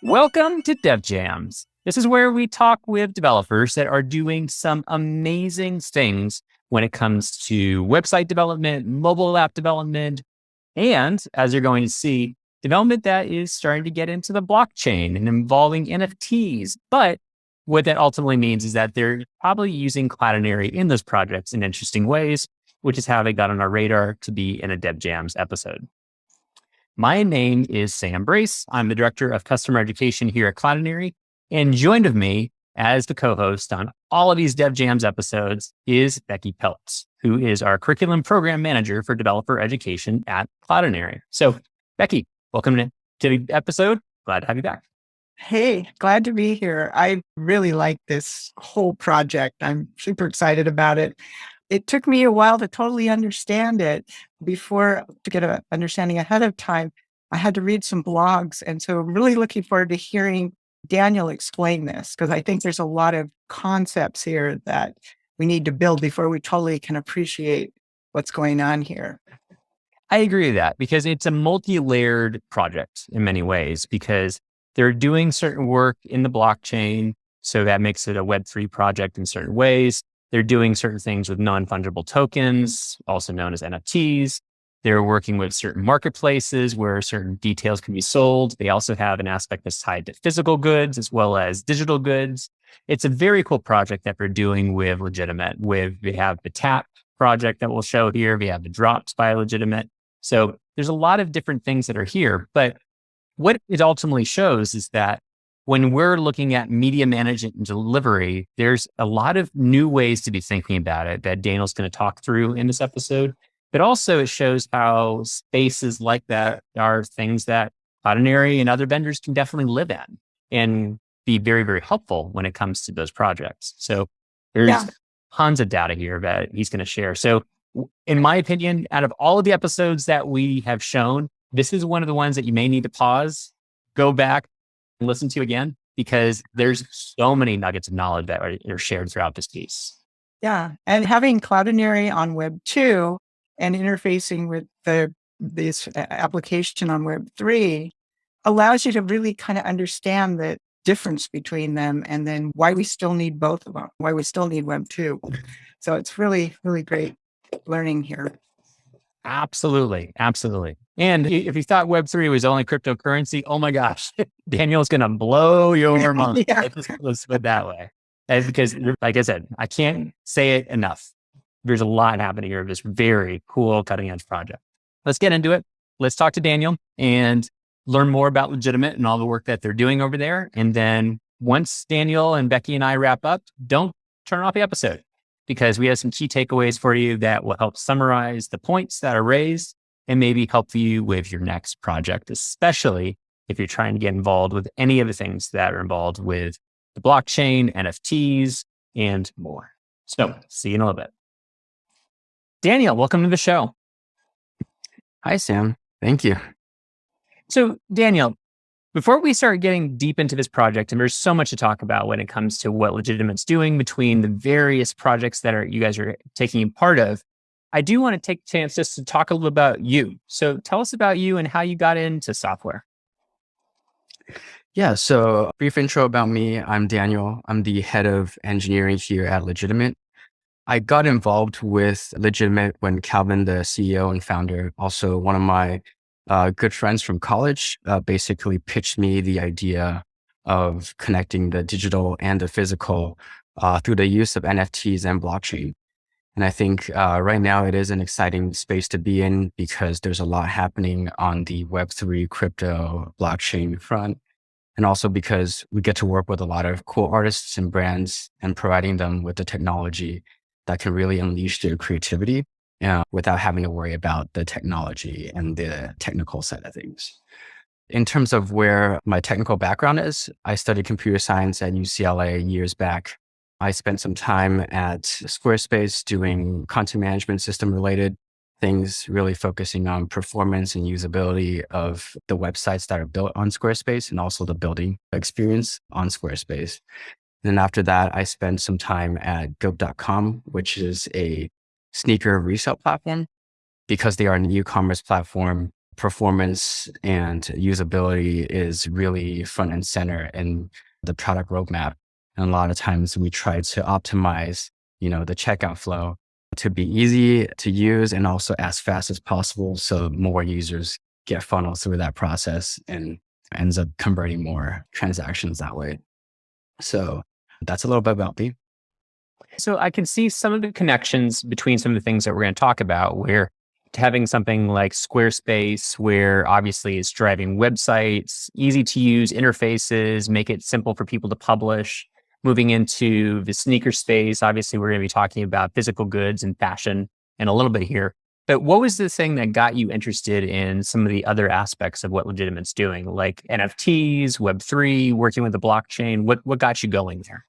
Welcome to DevJams. This is where we talk with developers that are doing some amazing things when it comes to website development, mobile app development, and as you're going to see, development that is starting to get into the blockchain and involving NFTs. But what that ultimately means is that they're probably using Cloudinary in those projects in interesting ways, which is how they got on our radar to be in a DevJams episode. My name is Sam Brace. I'm the Director of Customer Education here at Cloudinary, and joined with me as the co-host on all of these DevJams episodes is Becky Peltz, who is our Curriculum Program Manager for Developer Education at Cloudinary. So, Becky, welcome to the episode. Glad to have you back. Hey, glad to be here. I really like this whole project. I'm super excited about it. It took me a while to totally understand it. To get an understanding ahead of time, I had to read some blogs. And so I'm really looking forward to hearing Daniel explain this, because I think there's a lot of concepts here that we need to build before we totally can appreciate what's going on here. I agree with that because it's a multi-layered project in many ways, because they're doing certain work in the blockchain. So that makes it a Web3 project in certain ways. They're doing certain things with non-fungible tokens, also known as NFTs. They're working with certain marketplaces where certain details can be sold. They also have an aspect that's tied to physical goods as well as digital goods. It's a very cool project that we're doing with Legitimate. We have the Tap project that we'll show here. We have the Drops by Legitimate. So there's a lot of different things that are here. But what it ultimately shows is that when we're looking at media management and delivery, there's a lot of new ways to be thinking about it that Daniel's going to talk through in this episode. But also it shows how spaces like that are things that Cloudinary and other vendors can definitely live in and be very, very helpful when it comes to those projects. So there's tons of data here that he's going to share. So in my opinion, out of all of the episodes that we have shown, this is one of the ones that you may need to pause, go back, and listen to again, because there's so many nuggets of knowledge that are shared throughout this piece. Yeah. And having Cloudinary on Web 2 and interfacing with this application on Web 3 allows you to really kind of understand the difference between them, and then why we still need both of them, why we still need Web 2. So it's really, really great learning here. Absolutely. Absolutely. And if you thought Web3 was only cryptocurrency, oh my gosh, Daniel's going to blow your mind. Let's put it that way. And because, like I said, I can't say it enough. There's a lot happening here of this very cool cutting edge project. Let's get into it. Let's talk to Daniel and learn more about Legitimate and all the work that they're doing over there. And then once Daniel and Becky and I wrap up, don't turn off the episode, because we have some key takeaways for you that will help summarize the points that are raised and maybe help you with your next project, especially if you're trying to get involved with any of the things that are involved with the blockchain, NFTs, and more. So see you in a little bit. Daniel, welcome to the show. Hi, Sam. Thank you. So Daniel, before we start getting deep into this project, and there's so much to talk about when it comes to what Legitimate's doing between the various projects that you guys are taking part of, I do want to take a chance just to talk a little about you. So tell us about you and how you got into software. Yeah, so brief intro about me. I'm Daniel. I'm the head of engineering here at Legitimate. I got involved with Legitimate when Calvin, the CEO and founder, also one of my good friends from college, basically pitched me the idea of connecting the digital and the physical through the use of NFTs and blockchain. And I think right now it is an exciting space to be in, because there's a lot happening on the Web3 crypto blockchain front. And also because we get to work with a lot of cool artists and brands and providing them with the technology that can really unleash their creativity without having to worry about the technology and the technical side of things. In terms of where my technical background is, I studied computer science at UCLA years back. I spent some time at Squarespace doing content management system related things, really focusing on performance and usability of the websites that are built on Squarespace and also the building experience on Squarespace. Then after that, I spent some time at Goat.com, which is a sneaker resale platform. Because they are an e-commerce platform, performance and usability is really front and center in the product roadmap. And a lot of times we try to optimize, the checkout flow to be easy to use and also as fast as possible. So more users get funneled through that process and ends up converting more transactions that way. So that's a little bit about me. So I can see some of the connections between some of the things that we're going to talk about, where having something like Squarespace, where obviously it's driving websites, easy to use interfaces, make it simple for people to publish. Moving into the sneaker space, obviously we're going to be talking about physical goods and fashion and a little bit here. But what was the thing that got you interested in some of the other aspects of what Legitimate's doing, like NFTs, Web3, working with the blockchain? What got you going there?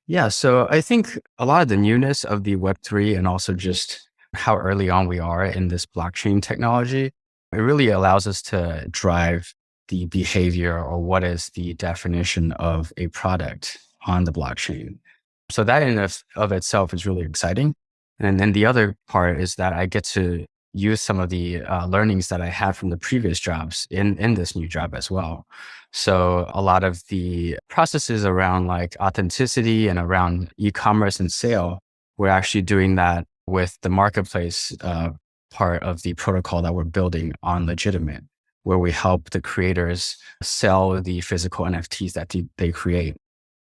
Yeah, so I think a lot of the newness of the Web3 and also just how early on we are in this blockchain technology, it really allows us to drive the behavior or what is the definition of a product on the blockchain. So that in of itself is really exciting. And then the other part is that I get to use some of the learnings that I had from the previous jobs in this new job as well. So a lot of the processes around like authenticity and around e-commerce and sale, we're actually doing that with the marketplace part of the protocol that we're building on Legitimate, where we help the creators sell the physical NFTs that they create.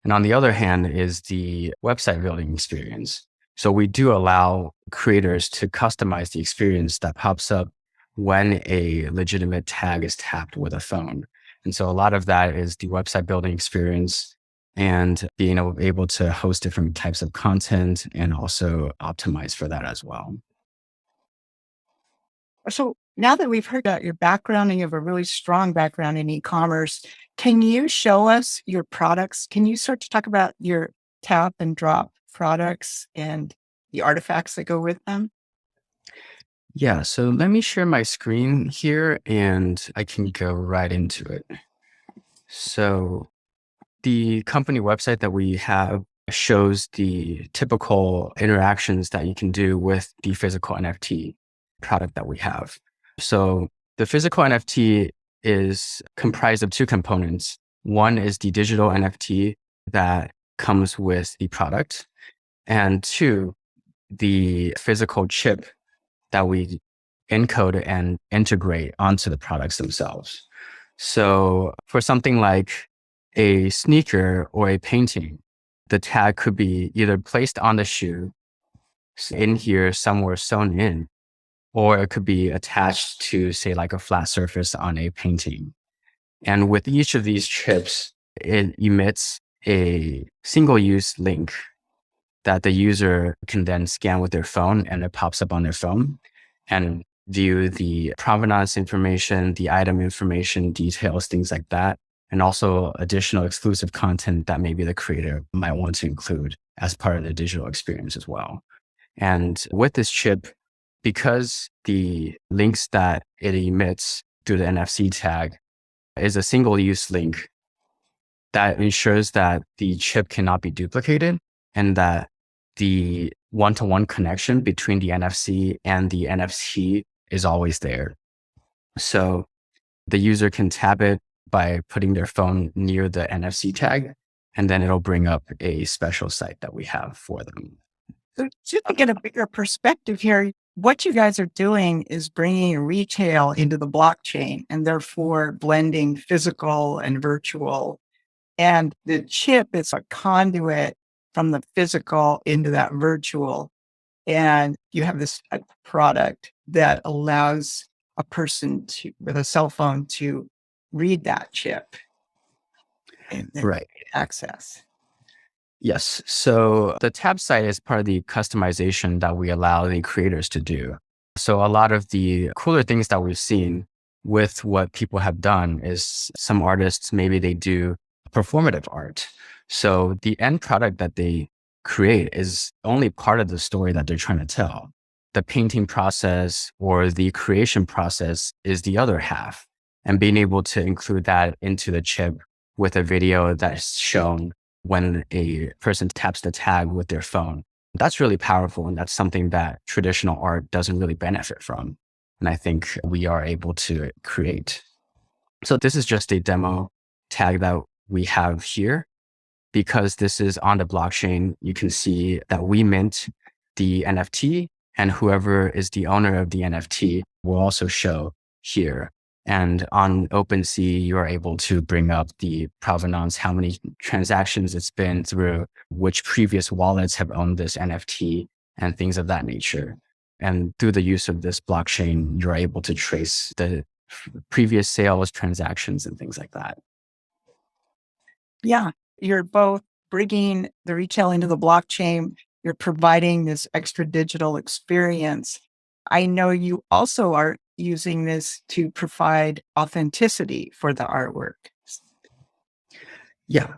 And on the other hand is the website building experience. So we do allow creators to customize the experience that pops up when a legitimate tag is tapped with a phone. And so a lot of that is the website building experience and being able to host different types of content and also optimize for that as well. So now that we've heard about your background and you have a really strong background in e-commerce, can you show us your products? Can you start to talk about your tap and drop products and the artifacts that go with them? Yeah, so let me share my screen here and I can go right into it. So the company website that we have shows the typical interactions that you can do with the physical NFT product that we have. So the physical NFT is comprised of two components. One is the digital NFT that comes with the product, and two, the physical chip that we encode and integrate onto the products themselves. So for something like a sneaker or a painting, the tag could be either placed on the shoe in here somewhere sewn in, or it could be attached to, say, like a flat surface on a painting. And with each of these chips, it emits a single-use link that the user can then scan with their phone, and it pops up on their phone and view the provenance information, the item information, details, things like that, and also additional exclusive content that maybe the creator might want to include as part of the digital experience as well. And with this chip, because the links that it emits through the NFC tag is a single-use link, that ensures that the chip cannot be duplicated and that the one-to-one connection between the NFC and the NFT is always there. So the user can tap it by putting their phone near the NFC tag, and then it'll bring up a special site that we have for them. So just to get a bigger perspective here, what you guys are doing is bringing retail into the blockchain and therefore blending physical and virtual. And the chip is a conduit from the physical into that virtual. And you have this product that allows a person to, with a cell phone, to read that chip and then Right. access. Yes. So the tab site is part of the customization that we allow the creators to do. So a lot of the cooler things that we've seen with what people have done is some artists, maybe they do performative art. So the end product that they create is only part of the story that they're trying to tell. The painting process or the creation process is the other half. And being able to include that into the chip with a video that's shown when a person taps the tag with their phone, that's really powerful. And that's something that traditional art doesn't really benefit from. And I think we are able to create. So this is just a demo tag that we have here. Because this is on the blockchain, you can see that we mint the NFT, and whoever is the owner of the NFT will also show here. And on OpenSea, you are able to bring up the provenance, how many transactions it's been through, which previous wallets have owned this NFT, and things of that nature. And through the use of this blockchain, you're able to trace the previous sales, transactions, and things like that. Yeah, you're both bringing the retail into the blockchain. You're providing this extra digital experience. I know you also are using this to provide authenticity for the artwork. Yeah.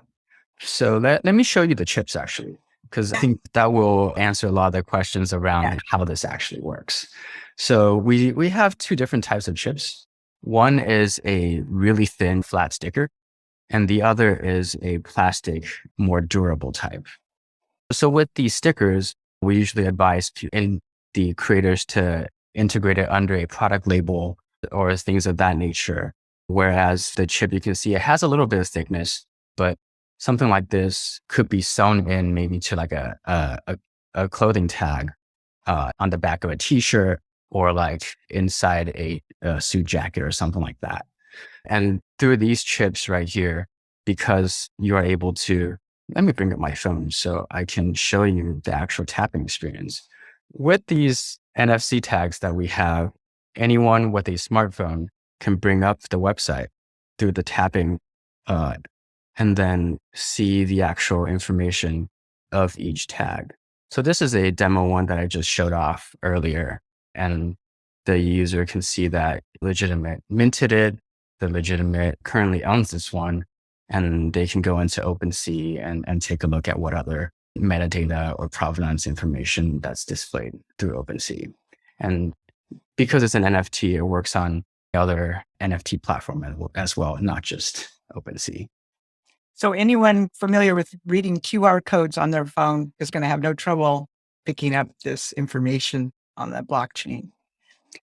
So let me show you the chips actually, because I think that will answer a lot of the questions around how this actually works. So we have two different types of chips. One is a really thin flat sticker, and the other is a plastic, more durable type. So with these stickers, we usually advise the creators to integrate it under a product label or things of that nature. Whereas the chip, you can see it has a little bit of thickness, but something like this could be sewn in maybe to like a clothing tag on the back of a t-shirt, or like inside a suit jacket or something like that. And through these chips right here, because you are able to, let me bring up my phone so I can show you the actual tapping experience. With these NFC tags that we have, anyone with a smartphone can bring up the website through the tapping and then see the actual information of each tag. So this is a demo one that I just showed off earlier, and the user can see that Legitimate minted it, the Legitimate currently owns this one, and they can go into OpenSea and take a look at what other metadata or provenance information that's displayed through OpenSea. And because it's an NFT, it works on other NFT platform as well, not just OpenSea. So anyone familiar with reading QR codes on their phone is going to have no trouble picking up this information on the blockchain.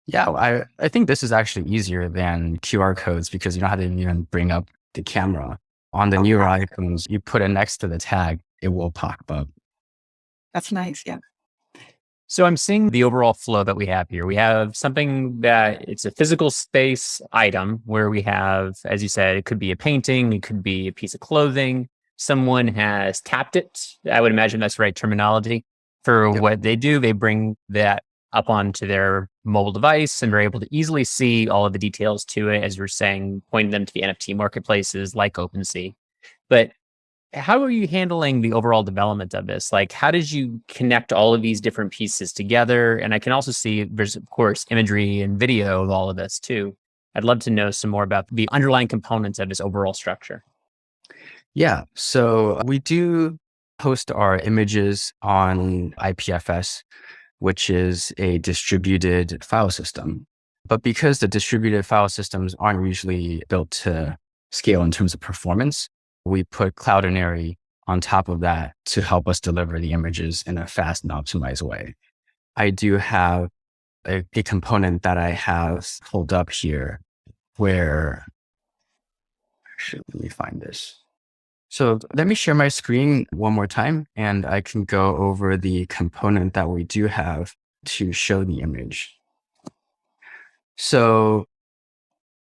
Yeah, I think this is actually easier than QR codes because you don't have to even bring up the camera. On the newer iPhones, you put it next to the tag, it will pop up. That's nice, yeah. So I'm seeing the overall flow that we have here. We have something that it's a physical space item where we have, as you said, it could be a painting, it could be a piece of clothing. Someone has tapped it. I would imagine that's the right terminology for what they do. They bring that up onto their mobile device and are able to easily see all of the details to it, as you're saying, pointing them to the NFT marketplaces like OpenSea. But how are you handling the overall development of this? Like, how did you connect all of these different pieces together? And I can also see there's, of course, imagery and video of all of this too. I'd love to know some more about the underlying components of this overall structure. Yeah, so we do host our images on IPFS, which is a distributed file system. But because the distributed file systems aren't usually built to scale in terms of performance, we put Cloudinary on top of that to help us deliver the images in a fast and optimized way. I do have a component that I have pulled up here where, actually, let me find this. So let me share my screen one more time, and I can go over the component that we do have to show the image. So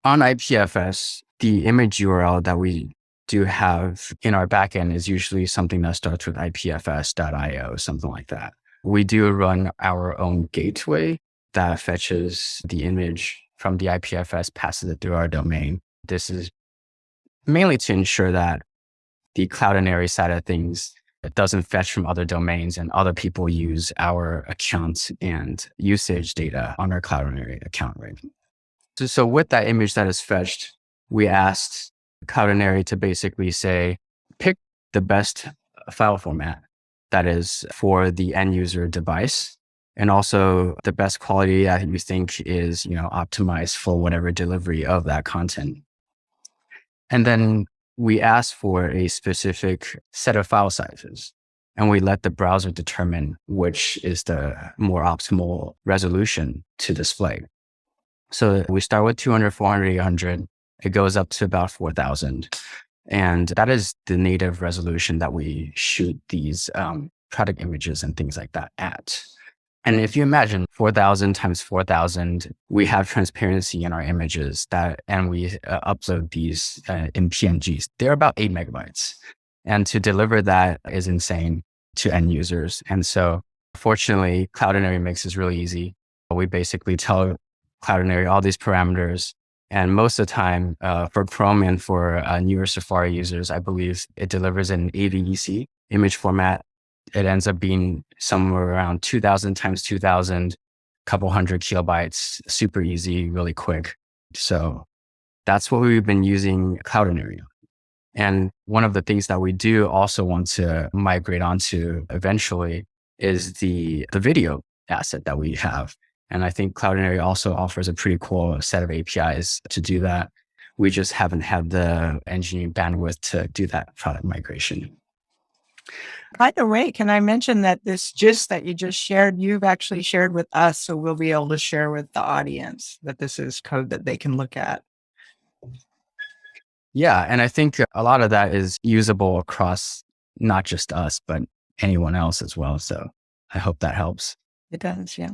on IPFS, the image URL that we do have in our backend is usually something that starts with ipfs.io, something like that. We do run our own gateway that fetches the image from the IPFS, passes it through our domain. This is mainly to ensure that the Cloudinary side of things, it doesn't fetch from other domains and other people use our account and usage data on our Cloudinary account, right? So with that image that is fetched, we asked Cloudinary to basically say, pick the best file format that is for the end user device, and also the best quality that you think is, optimized for whatever delivery of that content. And then we ask for a specific set of file sizes, and we let the browser determine which is the more optimal resolution to display. So we start with 200, 400, 800. It goes up to about 4,000. And that is the native resolution that we shoot these product images and things like that at. And if you imagine 4,000 times 4,000, we have transparency in our images and we upload these in PNGs. They're about 8 megabytes. And to deliver that is insane to end users. And so fortunately, Cloudinary makes this really easy. We basically tell Cloudinary all these parameters. And most of the time for Chrome and for newer Safari users, I believe it delivers in AVEC image format. It ends up being somewhere around 2,000 times 2,000, couple hundred kilobytes, super easy, really quick. So that's what we've been using Cloudinary on. And one of the things that we do also want to migrate onto eventually is the video asset that we have. And I think Cloudinary also offers a pretty cool set of APIs to do that. We just haven't had the engineering bandwidth to do that product migration. By the way, can I mention that this gist that you just shared, you've actually shared with us, so we'll be able to share with the audience that this is code that they can look at. Yeah, and I think a lot of that is usable across not just us, but anyone else as well. So I hope that helps. It does, yeah.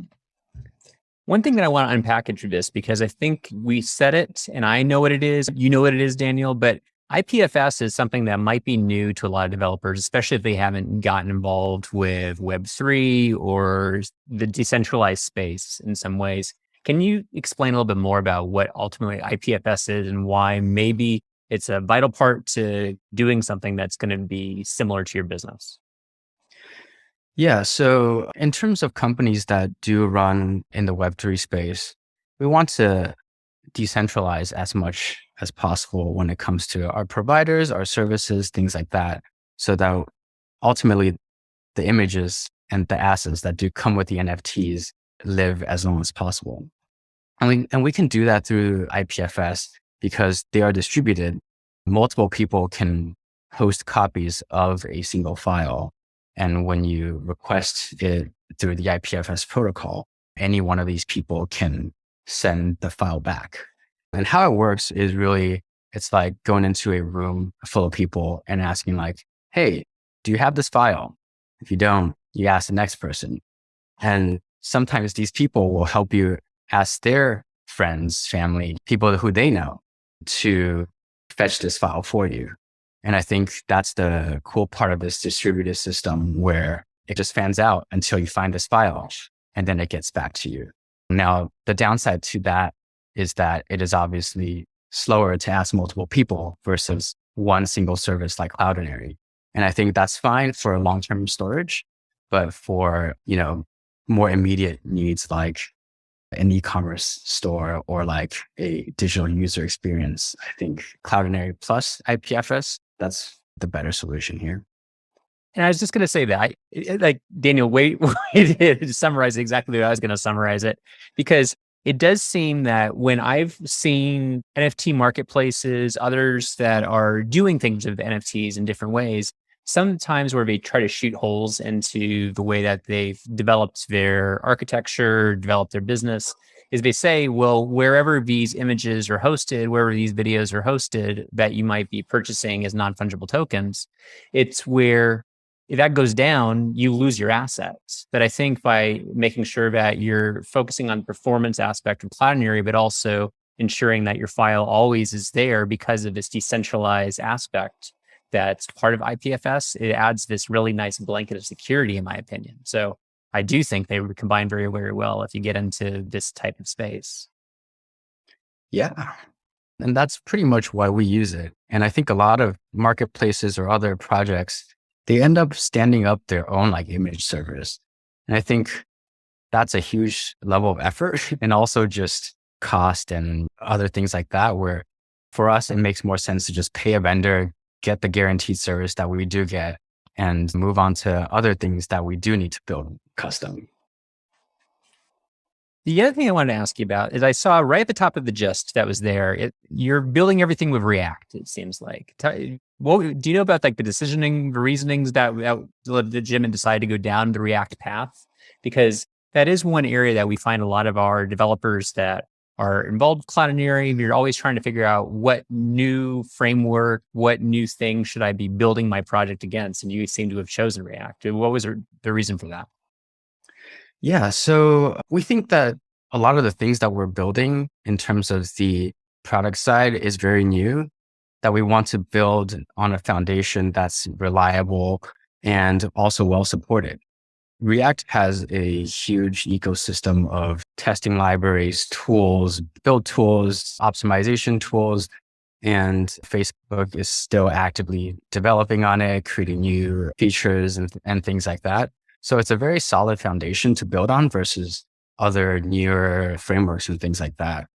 One thing that I want to unpackage through this, because I think we said it and I know what it is, you know what it is, Daniel, but IPFS is something that might be new to a lot of developers, especially if they haven't gotten involved with Web3 or the decentralized space in some ways. Can you explain a little bit more about what ultimately IPFS is and why maybe it's a vital part to doing something that's going to be similar to your business? Yeah, so in terms of companies that do run in the Web3 space, we want to decentralize as much as possible when it comes to our providers, our services, things like that, so that ultimately the images and the assets that do come with the NFTs live as long as possible. And we can do that through IPFS because they are distributed. Multiple people can host copies of a single file. And when you request it through the IPFS protocol, any one of these people can send the file back. And how it works is really, it's like going into a room full of people and asking like, hey, do you have this file? If you don't, you ask the next person. And sometimes these people will help you ask their friends, family, people who they know to fetch this file for you. And I think that's the cool part of this distributed system where it just fans out until you find this file and then it gets back to you. Now, the downside to that is that it is obviously slower to ask multiple people versus one single service like Cloudinary. And I think that's fine for long-term storage, but for, more immediate needs like an e-commerce store or like a digital user experience, I think Cloudinary plus IPFS, that's the better solution here. And I was just going to say that, like Daniel, wait to summarize exactly the way I was going to summarize it, because it does seem that when I've seen NFT marketplaces, others that are doing things with NFTs in different ways, sometimes where they try to shoot holes into the way that they've developed their architecture, developed their business, is they say, well, wherever these images are hosted, wherever these videos are hosted that you might be purchasing as non-fungible tokens, it's where if that goes down, you lose your assets. But I think by making sure that you're focusing on the performance aspect of Cloudinary, but also ensuring that your file always is there because of this decentralized aspect that's part of IPFS, it adds this really nice blanket of security, in my opinion. So I do think they would combine very, very well if you get into this type of space. Yeah. And that's pretty much why we use it. And I think a lot of marketplaces or other projects, they end up standing up their own like image servers. And I think that's a huge level of effort and also just cost and other things like that, where for us, it makes more sense to just pay a vendor, get the guaranteed service that we do get, and move on to other things that we do need to build custom. The other thing I wanted to ask you about is I saw right at the top of the gist that was there, you're building everything with React, it seems like. What do you know about like the decisioning, the reasonings that Legitimate decided to go down the React path? Because that is one area that we find a lot of our developers that are involved with Cloudinary, you're always trying to figure out what new framework, what new thing should I be building my project against? And you seem to have chosen React. What was the reason for that? Yeah, so we think that a lot of the things that we're building in terms of the product side is very new, that we want to build on a foundation that's reliable and also well supported. React has a huge ecosystem of testing libraries, tools, build tools, optimization tools, and Facebook is still actively developing on it, creating new features and things like that. So it's a very solid foundation to build on versus other newer frameworks and things like that.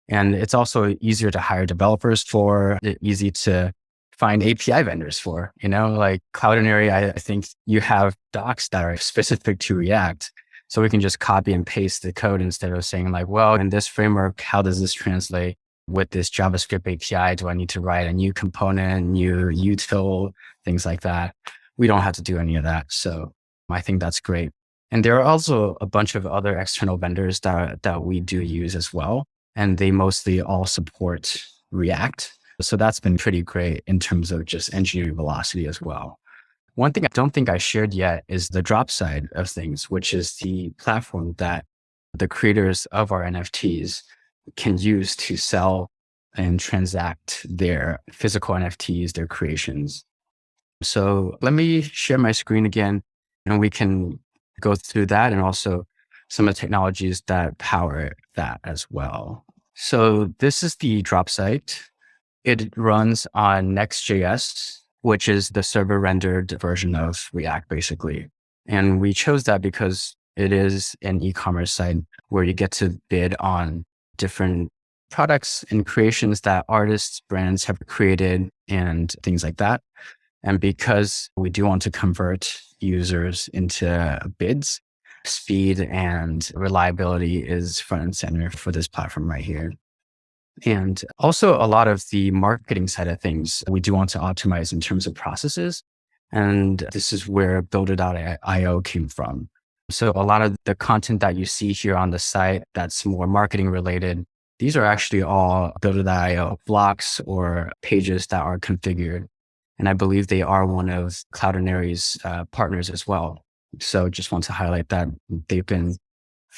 And it's also easier to hire developers for, easy to find API vendors for, like Cloudinary, I think you have docs that are specific to React. So we can just copy and paste the code instead of saying like, well, in this framework, how does this translate with this JavaScript API? Do I need to write a new component, new util, things like that? We don't have to do any of that. So I think that's great. And there are also a bunch of other external vendors that we do use as well. And they mostly all support React. So that's been pretty great in terms of just engineering velocity as well. One thing I don't think I shared yet is the drop side of things, which is the platform that the creators of our NFTs can use to sell and transact their physical NFTs, their creations. So let me share my screen again, and we can go through that and also some of the technologies that power that as well. So this is the drop site. It runs on Next.js, which is the server rendered version of React, basically. And we chose that because it is an e-commerce site where you get to bid on different products and creations that artists, brands have created and things like that. And because we do want to convert users into bids, speed and reliability is front and center for this platform right here. And also a lot of the marketing side of things, we do want to optimize in terms of processes. And this is where Builder.io came from. So a lot of the content that you see here on the site that's more marketing related, these are actually all Builder.io blocks or pages that are configured. And I believe they are one of Cloudinary's partners as well. So just want to highlight that they've been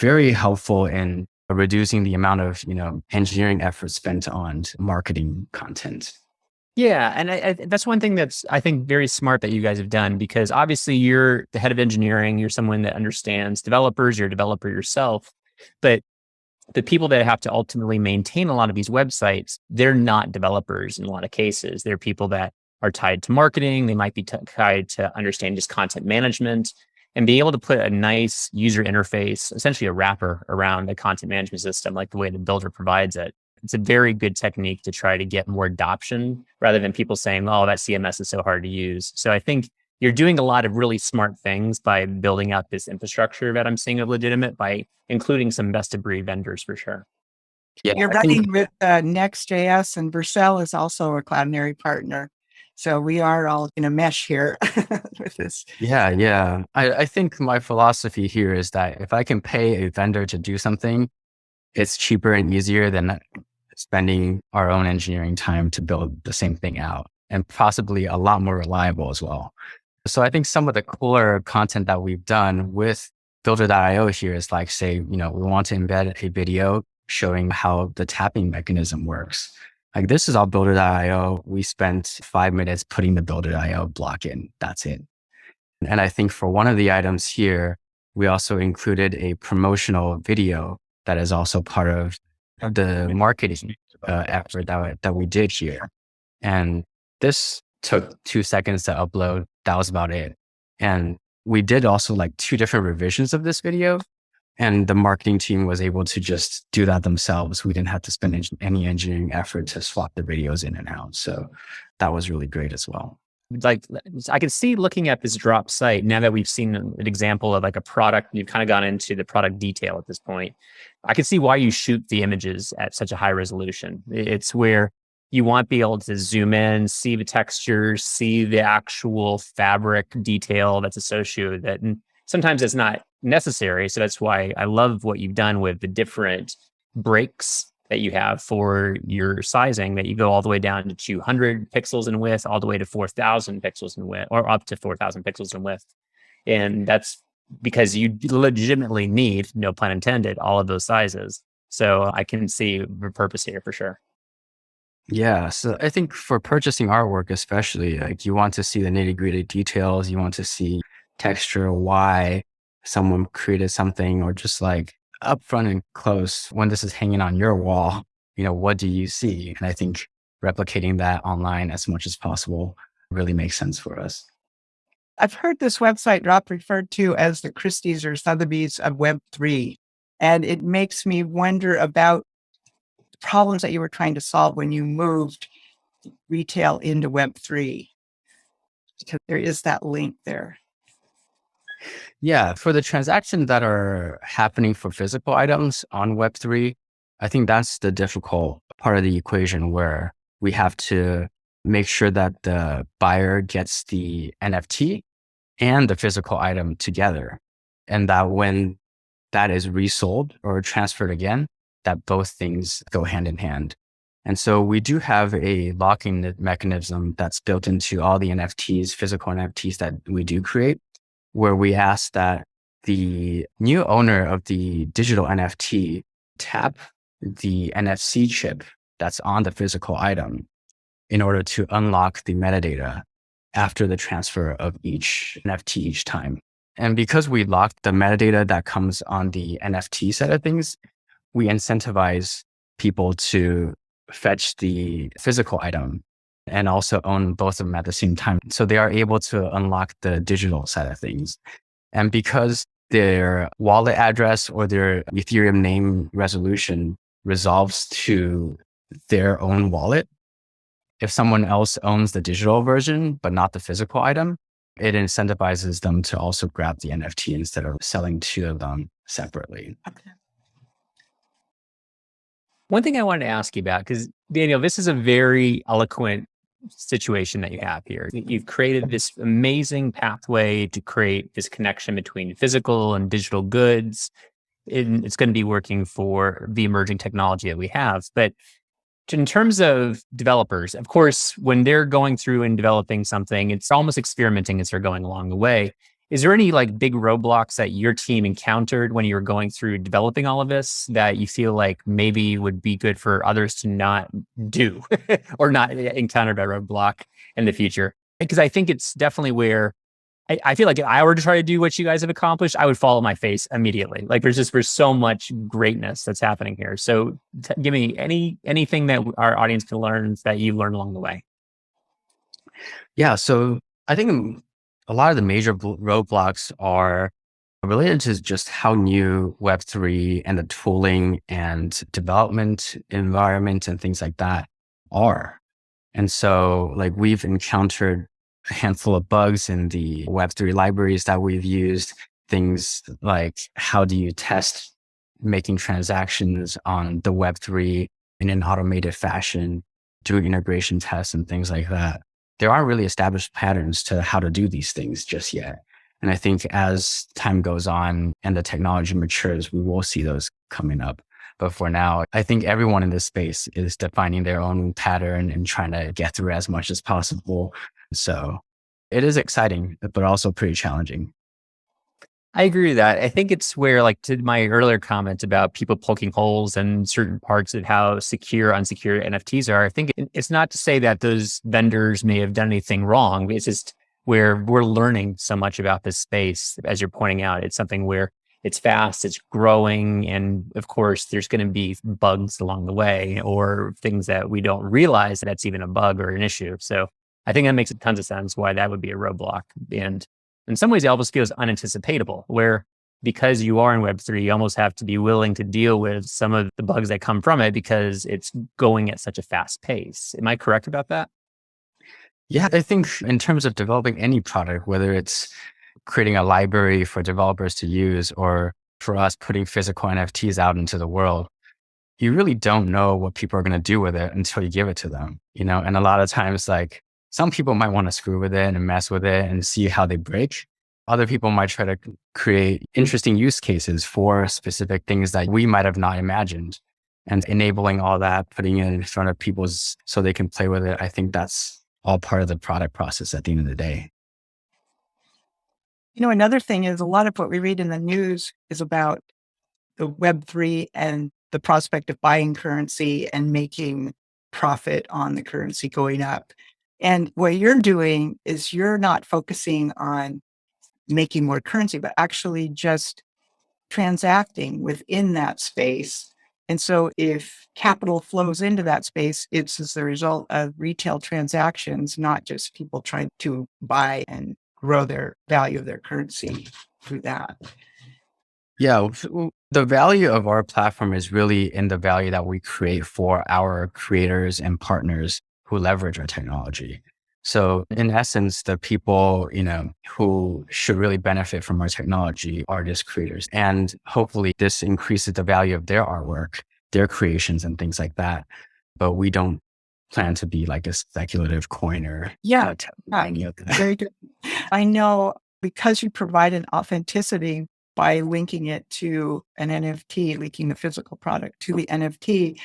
very helpful in reducing the amount of, engineering effort spent on marketing content. Yeah. And I that's one thing that's, I think, very smart that you guys have done, because obviously you're the head of engineering, you're someone that understands developers, you're a developer yourself, but the people that have to ultimately maintain a lot of these websites, they're not developers in a lot of cases. They're people that are tied to marketing. They might be tied to understand just content management, and be able to put a nice user interface, essentially a wrapper around a content management system, like the way the Builder provides it. It's a very good technique to try to get more adoption rather than people saying, oh, that CMS is so hard to use. So I think you're doing a lot of really smart things by building out this infrastructure that I'm seeing of Legitimate, by including some best of breed vendors for sure. Yeah, You're running with Next.js, and Vercel is also a Cloudinary partner. So we are all in a mesh here with this. Yeah. I think my philosophy here is that if I can pay a vendor to do something, it's cheaper and easier than spending our own engineering time to build the same thing out, and possibly a lot more reliable as well. So I think some of the cooler content that we've done with Builder.io here is like, say, we want to embed a video showing how the tapping mechanism works. Like, this is all Builder.io. We spent 5 minutes putting the Builder.io block in. That's it. And I think for one of the items here, we also included a promotional video that is also part of the marketing effort that we did here. And this took 2 seconds to upload. That was about it. And we did also like 2 different revisions of this video. And the marketing team was able to just do that themselves. We didn't have to spend any engineering effort to swap the videos in and out. So that was really great as well. Like, I can see, looking at this drop site, now that we've seen an example of like a product, you've kind of gone into the product detail at this point. I can see why you shoot the images at such a high resolution. It's where you want to be able to zoom in, see the textures, see the actual fabric detail that's associated with it. And sometimes it's not necessary. So that's why I love what you've done with the different breaks that you have for your sizing, that you go all the way down to 200 pixels in width, all the way to 4,000 pixels in width, or up to 4,000 pixels in width. And that's because you legitimately need, no pun intended, all of those sizes. So I can see the purpose here for sure. Yeah. So I think for purchasing artwork, especially, like you want to see the nitty-gritty details, you want to see texture, why someone created something, or just like upfront and close when this is hanging on your wall, what do you see? And I think replicating that online as much as possible really makes sense for us. I've heard this website drop referred to as the Christie's or Sotheby's of Web3. And it makes me wonder about the problems that you were trying to solve when you moved retail into Web3, because there is that link there. Yeah, for the transactions that are happening for physical items on Web3, I think that's the difficult part of the equation where we have to make sure that the buyer gets the NFT and the physical item together. And that when that is resold or transferred again, that both things go hand in hand. And so we do have a locking mechanism that's built into all the NFTs, physical NFTs that we do create, where we ask that the new owner of the digital NFT tap the NFC chip that's on the physical item in order to unlock the metadata after the transfer of each NFT each time. And because we lock the metadata that comes on the NFT side of things, we incentivize people to fetch the physical item and also own both of them at the same time. So they are able to unlock the digital side of things. And because their wallet address or their Ethereum name resolution resolves to their own wallet, if someone else owns the digital version, but not the physical item, it incentivizes them to also grab the NFT instead of selling two of them separately. Okay. One thing I wanted to ask you about, because Daniel, this is a very eloquent situation that you have here. You've created this amazing pathway to create this connection between physical and digital goods. It's going to be working for the emerging technology that we have. But in terms of developers, of course, when they're going through and developing something, it's almost experimenting as they're going along the way. Is there any like big roadblocks that your team encountered when you were going through developing all of this that you feel like maybe would be good for others to not do or not encounter that roadblock in the future? Because I think it's definitely where I feel like if I were to try to do what you guys have accomplished, I would fall on my face immediately. Like there's so much greatness that's happening here. So give me anything that our audience can learn that you learned along the way. Yeah, so I think a lot of the major roadblocks are related to just how new Web3 and the tooling and development environment and things like that are. And so like we've encountered a handful of bugs in the Web3 libraries that we've used, things like how do you test making transactions on the Web3 in an automated fashion, doing integration tests and things like that. There aren't really established patterns to how to do these things just yet. And I think as time goes on and the technology matures, we will see those coming up. But for now, I think everyone in this space is defining their own pattern and trying to get through as much as possible. So it is exciting, but also pretty challenging. I agree with that. I think it's where, like to my earlier comment about people poking holes in certain parts of how secure, unsecure NFTs are. I think it's not to say that those vendors may have done anything wrong. It's just where we're learning so much about this space. As you're pointing out, it's something where it's fast, it's growing. And of course, there's going to be bugs along the way or things that we don't realize that that's even a bug or an issue. So I think that makes tons of sense why that would be a roadblock. And in some ways, it almost feels unanticipatable, where because you are in Web3, you almost have to be willing to deal with some of the bugs that come from it because it's going at such a fast pace. Am I correct about that? Yeah, I think in terms of developing any product, whether it's creating a library for developers to use or for us putting physical NFTs out into the world, you really don't know what people are going to do with it until you give it to them, And a lot of times, like, some people might want to screw with it and mess with it and see how they break. Other people might try to create interesting use cases for specific things that we might have not imagined. and enabling all that, putting it in front of people so they can play with it. I think that's all part of the product process at the end of the day. Another thing is a lot of what we read in the news is about the Web3 and the prospect of buying currency and making profit on the currency going up. And what you're doing is you're not focusing on making more currency, but actually just transacting within that space. And so if capital flows into that space, it's as a result of retail transactions, not just people trying to buy and grow their value of their currency through that. Yeah, the value of our platform is really in the value that we create for our creators and partners who leverage our technology. So in essence, the people, who should really benefit from our technology are just creators. And hopefully this increases the value of their artwork, their creations and things like that. But we don't plan to be like a speculative coin or any of that. Very good. I know because you provide an authenticity by linking it to an NFT, linking the physical product to the NFT,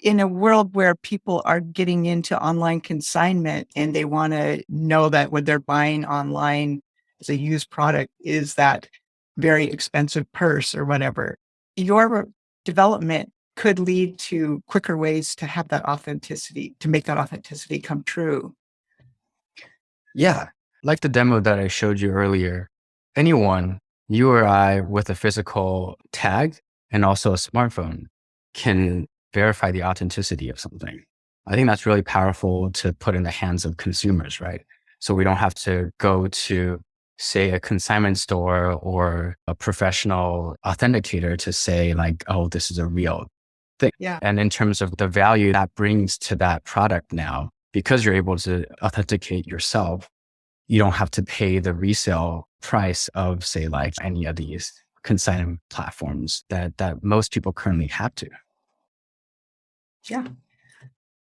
in a world where people are getting into online consignment and they want to know that what they're buying online as a used product is that very expensive purse or whatever, your development could lead to quicker ways to have that authenticity, to make that authenticity come true. Yeah. Like the demo that I showed you earlier, anyone, you or I, with a physical tag and also a smartphone can verify the authenticity of something. I think that's really powerful to put in the hands of consumers, right? So we don't have to go to, say, a consignment store or a professional authenticator to say like, oh, this is a real thing. Yeah. And in terms of the value that brings to that product now, because you're able to authenticate yourself, you don't have to pay the resale price of, say, like any of these consignment platforms that most people currently have to. Yeah.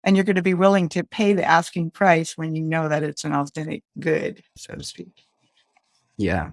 And you're going to be willing to pay the asking price when you know that it's an authentic good, so to speak. Yeah.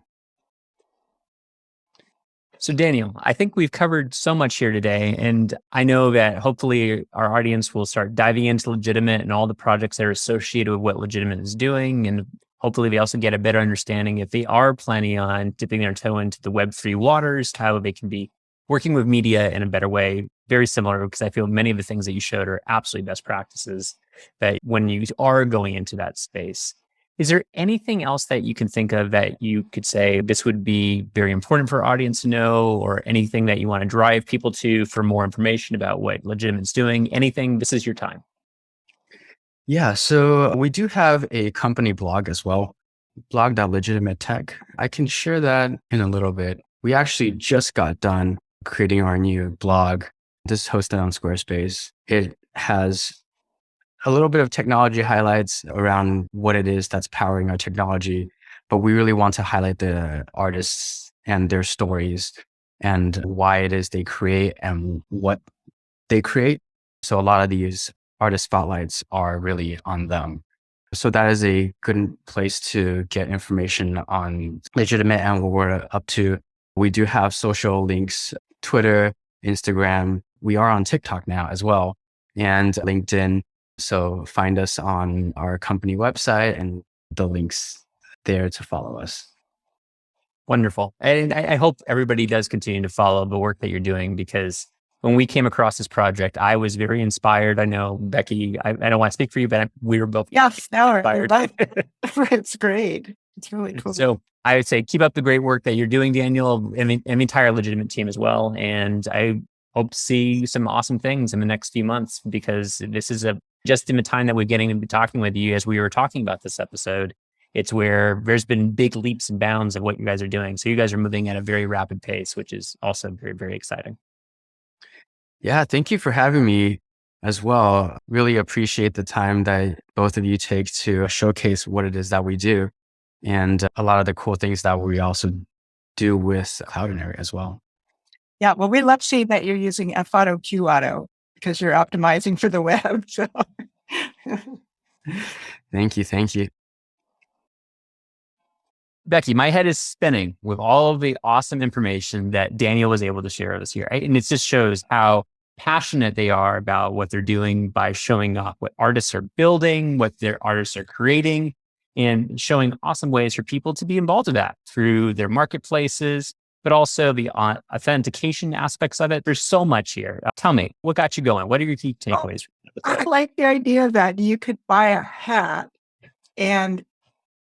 So Daniel, I think we've covered so much here today, and I know that hopefully our audience will start diving into Legitimate and all the projects that are associated with what Legitimate is doing, and hopefully they also get a better understanding if they are planning on dipping their toe into the Web3 waters, how they can be working with media in a better way. Very similar, because I feel many of the things that you showed are absolutely best practices that when you are going into that space. Is there anything else that you can think of that you could say this would be very important for our audience to know, or anything that you want to drive people to for more information about what Legitimate's doing? Anything, this is your time. Yeah, so we do have a company blog as well, blog.legitimatetech. I can share that in a little bit. We actually just got done creating our new blog. This is hosted on Squarespace. It has a little bit of technology highlights around what it is that's powering our technology, but we really want to highlight the artists and their stories and why it is they create and what they create. So a lot of these artist spotlights are really on them. So that is a good place to get information on Legitimate and what we're up to. We do have social links, Twitter, Instagram. We are on TikTok now as well, and LinkedIn. So find us on our company website and the links there to follow us. Wonderful. And I hope everybody does continue to follow the work that you're doing, because when we came across this project, I was very inspired. I know, Becky, I don't want to speak for you, but we were both inspired. It's great. It's really cool. So I would say keep up the great work that you're doing, Daniel, and the entire Legitimate team as well. And I hope to see some awesome things in the next few months, because this is just in the time that we're getting to be talking with you as we were talking about this episode, it's where there's been big leaps and bounds of what you guys are doing. So you guys are moving at a very rapid pace, which is also very, very exciting. Yeah, thank you for having me as well. Really appreciate the time that both of you take to showcase what it is that we do and a lot of the cool things that we also do with Cloudinary as well. Yeah, well, we love seeing that you're using F-Auto, Q-Auto, because you're optimizing for the web. So. Thank you. Becky, my head is spinning with all of the awesome information that Daniel was able to share with us here. Right? And it just shows how passionate they are about what they're doing by showing off what artists are building, what their artists are creating, and showing awesome ways for people to be involved with that through their marketplaces, but also the authentication aspects of it. There's so much here. Tell me, what got you going? What are your key takeaways? I like the idea that you could buy a hat and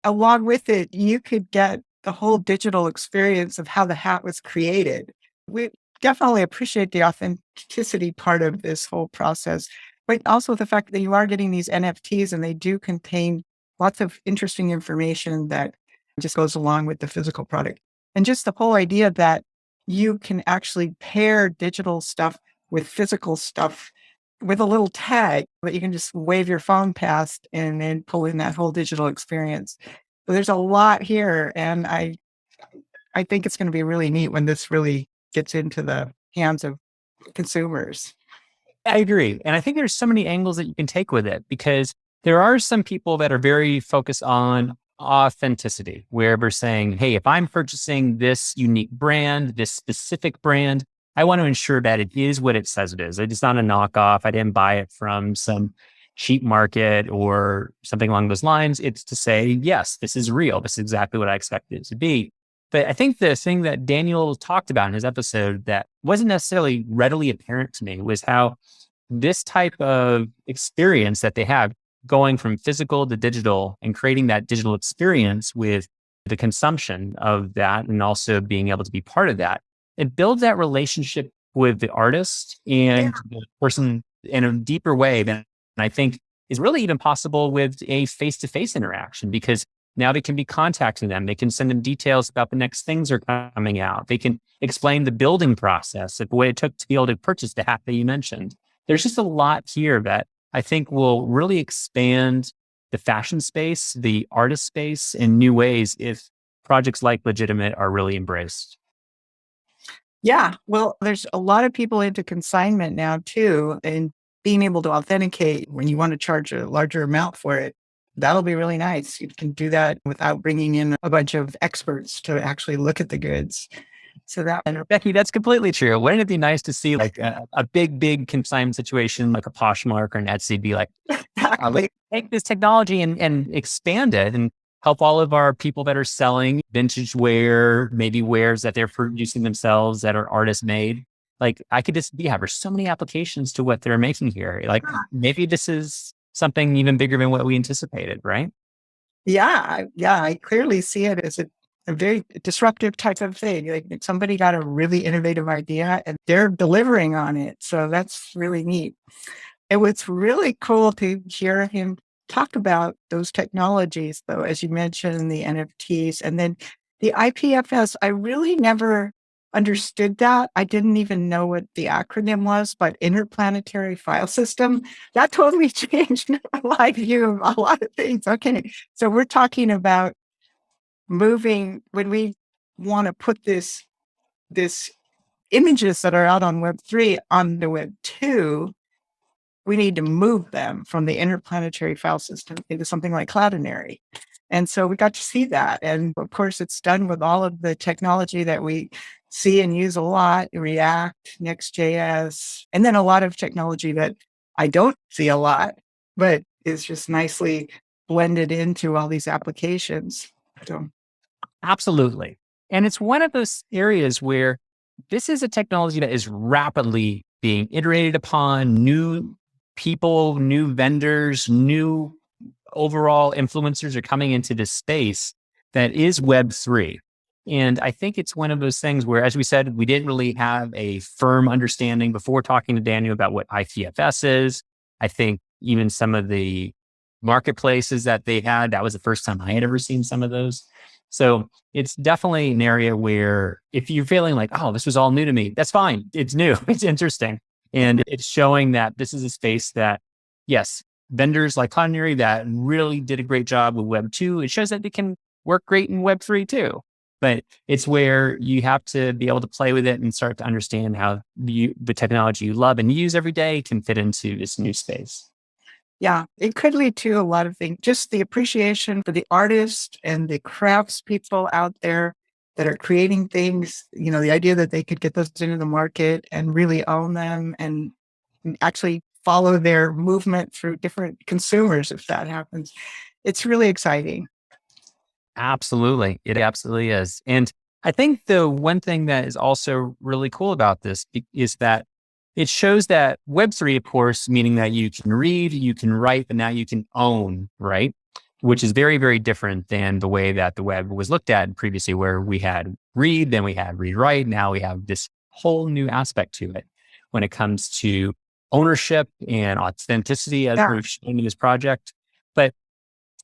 along with it, you could get the whole digital experience of how the hat was created. We definitely appreciate the authenticity part of this whole process, but also the fact that you are getting these NFTs and they do contain lots of interesting information that just goes along with the physical product. And just the whole idea that you can actually pair digital stuff with physical stuff with a little tag that you can just wave your phone past and then pull in that whole digital experience. So there's a lot here, and I think it's going to be really neat when this really gets into the hands of consumers. I agree. And I think there's so many angles that you can take with it because there are some people that are very focused on authenticity, where we're saying, hey, if I'm purchasing this unique brand, this specific brand, I want to ensure that it is what it says it is. It's not a knockoff. I didn't buy it from some cheap market or something along those lines. It's to say, yes, this is real. This is exactly what I expected it to be. But I think the thing that Daniel talked about in his episode that wasn't necessarily readily apparent to me was how this type of experience that they have going from physical to digital and creating that digital experience with the consumption of that and also being able to be part of that, it builds that relationship with the artist and the person in a deeper way than I think is really even possible with a face-to-face interaction, because now they can be contacting them. They can send them details about the next things are coming out. They can explain the building process of what it took to be able to purchase the hat that you mentioned. There's just a lot here that I think will really expand the fashion space, the artist space in new ways if projects like Legitimate are really embraced. Yeah, well, there's a lot of people into consignment now too, and being able to authenticate when you want to charge a larger amount for it, that'll be really nice. You can do that without bringing in a bunch of experts to actually look at the goods. So that, and Becky, that's completely true. Wouldn't it be nice to see like a big consignment situation like a Poshmark or an Etsy be like, exactly. take this technology and expand it and help all of our people that are selling vintage wear, maybe wares that they're producing themselves that are artist made. Like I could just there's so many applications to what they're making here. Like maybe this is something even bigger than what we anticipated, right? Yeah, I clearly see it as a very disruptive type of thing. Like somebody got a really innovative idea and they're delivering on it. So that's really neat. It was really cool to hear him talk about those technologies, though, as you mentioned, the NFTs and then the IPFS. I really never understood that. I didn't even know what the acronym was, but Interplanetary File System. That totally changed my view of a lot of things. Okay, so we're talking about moving when we want to put this images that are out on Web3 on the Web2, we need to move them from the interplanetary file system into something like Cloudinary. And so we got to see that. And of course, it's done with all of the technology that we see and use a lot, React, Next.js, and then a lot of technology that I don't see a lot, but is just nicely blended into all these applications. So. Absolutely. And it's one of those areas where this is a technology that is rapidly being iterated upon. New people, new vendors, new overall influencers are coming into this space that is Web3. And I think it's one of those things where, as we said, we didn't really have a firm understanding before talking to Daniel about what IPFS is. I think even some of the marketplaces that they had, that was the first time I had ever seen some of those. So it's definitely an area where if you're feeling like, oh, this was all new to me, that's fine. It's new. It's interesting. And it's showing that this is a space that, yes, vendors like Cloudinary that really did a great job with Web 2, it shows that they can work great in Web 3 too. But it's where you have to be able to play with it and start to understand how the technology you love and use every day can fit into this new space. Yeah, it could lead to a lot of things. Just the appreciation for the artists and the craftspeople out there that are creating things, the idea that they could get those into the market and really own them and actually follow their movement through different consumers if that happens. It's really exciting. Absolutely. It absolutely is. And I think the one thing that is also really cool about this is that it shows that Web3, of course, meaning that you can read, you can write, but now you can own, right? Which is very, very different than the way that the web was looked at previously, where we had read, then we had read, write. Now we have this whole new aspect to it when it comes to ownership and authenticity, as we're showing in this project. But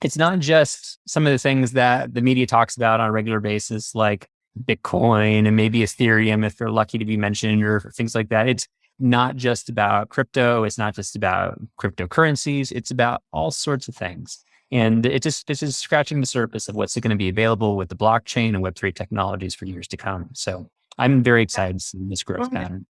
it's not just some of the things that the media talks about on a regular basis, like Bitcoin and maybe Ethereum, if they're lucky to be mentioned, or things like that. It's not just about crypto. It's not just about cryptocurrencies. It's about all sorts of things. And this is scratching the surface of what's going to be available with the blockchain and Web3 technologies for years to come. So I'm very excited to see this growth pattern.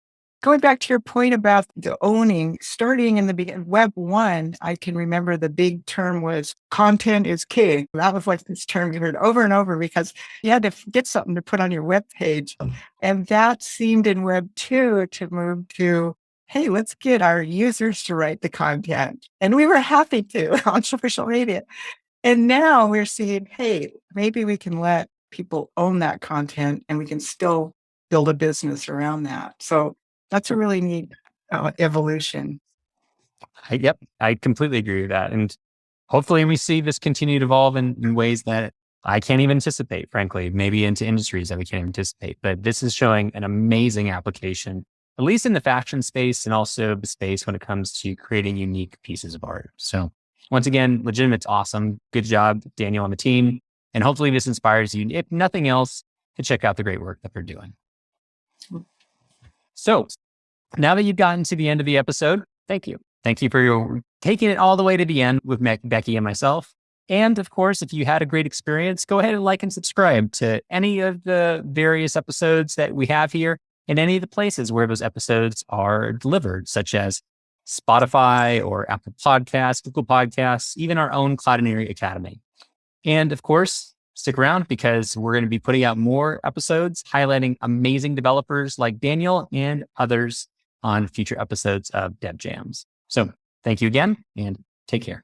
Going back to your point about the owning, starting in the beginning, Web 1, I can remember the big term was content is king. That was like this term you heard over and over because you had to get something to put on your web page. And that seemed in Web 2 to move to, hey, let's get our users to write the content. And we were happy to on social media. And now we're seeing, hey, maybe we can let people own that content and we can still build a business around that. So that's a really neat evolution. Yep, I completely agree with that. And hopefully we see this continue to evolve in ways that I can't even anticipate, frankly, maybe into industries that we can't even anticipate. But this is showing an amazing application, at least in the fashion space and also the space when it comes to creating unique pieces of art. So once again, Legitimate's awesome. Good job, Daniel, and the team. And hopefully this inspires you, if nothing else, to check out the great work that they're doing. So now that you've gotten to the end of the episode, thank you. Thank you for taking it all the way to the end with Becky and myself. And of course, if you had a great experience, go ahead and like and subscribe to any of the various episodes that we have here and any of the places where those episodes are delivered, such as Spotify or Apple Podcasts, Google Podcasts, even our own Cloudinary Academy. And of course, stick around because we're going to be putting out more episodes highlighting amazing developers like Daniel and others on future episodes of DevJams. So thank you again and take care.